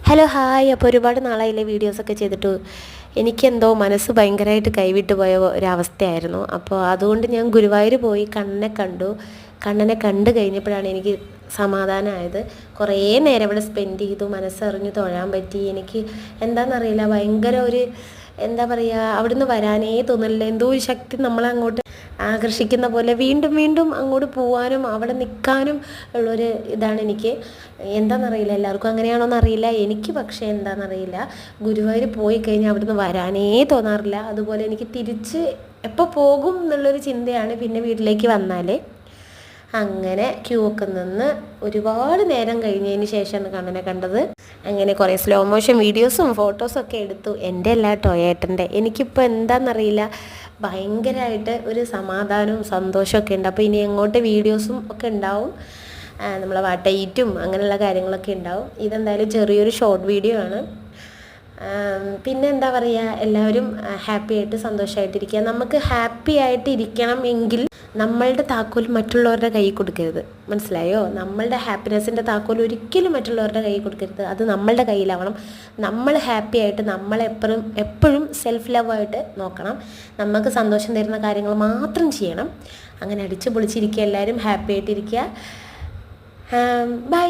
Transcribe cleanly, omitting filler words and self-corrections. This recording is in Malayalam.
Hello hi. അപ്പോൾ ഒരുപാട് നാളായില്ലേ വീഡിയോസൊക്കെ ചെയ്തിട്ട്. എനിക്കെന്തോ മനസ്സ് ഭയങ്കരമായിട്ട് കൈവിട്ട് പോയ ഒരവസ്ഥയായിരുന്നു. അപ്പോൾ അതുകൊണ്ട് ഞാൻ ഗുരുവായൂർ പോയി കണ്ണനെ കണ്ടു കഴിഞ്ഞപ്പോഴാണ് എനിക്ക് സമാധാനമായത്. കുറേ നേരം ഇവിടെ സ്പെൻഡ് ചെയ്തു, മനസ്സറിഞ്ഞു തൊഴാൻ പറ്റി. എനിക്ക് എന്താണെന്നറിയില്ല, ഭയങ്കര ഒരു എന്താ പറയുക, അവിടുന്ന് വരാനേ തോന്നില്ല. എന്തോ ഒരു ശക്തി നമ്മളെ അങ്ങോട്ട് ആകർഷിക്കുന്ന പോലെ വീണ്ടും വീണ്ടും അങ്ങോട്ട് പോകാനും അവിടെ നിൽക്കാനും ഉള്ളൊരു ഇതാണ് എനിക്ക്. എന്താണെന്നറിയില്ല, എല്ലാവർക്കും അങ്ങനെയാണോന്ന് അറിയില്ല. എനിക്ക് പക്ഷേ എന്താണെന്നറിയില്ല, ഗുരുവായൂർ പോയി കഴിഞ്ഞാൽ അവിടുന്ന് വരാനേ തോന്നാറില്ല. അതുപോലെ എനിക്ക് തിരിച്ച് എപ്പോൾ പോകും എന്നുള്ളൊരു ചിന്തയാണ് പിന്നെ വീട്ടിലേക്ക് വന്നാൽ. അങ്ങനെ ക്യൂ ഒക്കെ നിന്ന് ഒരുപാട് നേരം കഴിഞ്ഞതിന് ശേഷമാണ് കണ്ണനെ കണ്ടത്. അങ്ങനെ കുറേ സ്ലോ മോഷൻ വീഡിയോസും ഫോട്ടോസും ഒക്കെ എടുത്തു. എൻ്റെ അല്ല കേട്ടോ, ഏട്ടൻ്റെ. എനിക്കിപ്പോൾ എന്താണെന്നറിയില്ല, ഭയങ്കരമായിട്ട് ഒരു സമാധാനവും സന്തോഷമൊക്കെ ഉണ്ട്. അപ്പോൾ ഇനി എങ്ങോട്ട് വീഡിയോസും ഒക്കെ ഉണ്ടാവും, നമ്മളെ വാട്ടയിറ്റും അങ്ങനെയുള്ള കാര്യങ്ങളൊക്കെ ഉണ്ടാവും. ഇതെന്തായാലും ചെറിയൊരു ഷോർട്ട് വീഡിയോ ആണ്. പിന്നെ എന്താ പറയുക, എല്ലാവരും ഹാപ്പി ആയിട്ട് സന്തോഷമായിട്ടിരിക്കുക. നമുക്ക് ഹാപ്പി ആയിട്ട് ഇരിക്കണം എങ്കിൽ നമ്മളുടെ താക്കോൽ മറ്റുള്ളവരുടെ കൈ കൊടുക്കരുത്, മനസ്സിലായോ? നമ്മളുടെ ഹാപ്പിനെസ്സിൻ്റെ താക്കോൽ ഒരിക്കലും മറ്റുള്ളവരുടെ കൈ കൊടുക്കരുത്. അത് നമ്മളുടെ കയ്യിലാവണം. നമ്മൾ ഹാപ്പി ആയിട്ട് എപ്പോഴും സെൽഫ് ലവായിട്ട് നോക്കണം. നമുക്ക് സന്തോഷം തരുന്ന കാര്യങ്ങൾ മാത്രം ചെയ്യണം. അങ്ങനെ അടിച്ചു പൊളിച്ചിരിക്കുക, എല്ലാവരും ഹാപ്പി ആയിട്ടിരിക്കുക. ബൈ.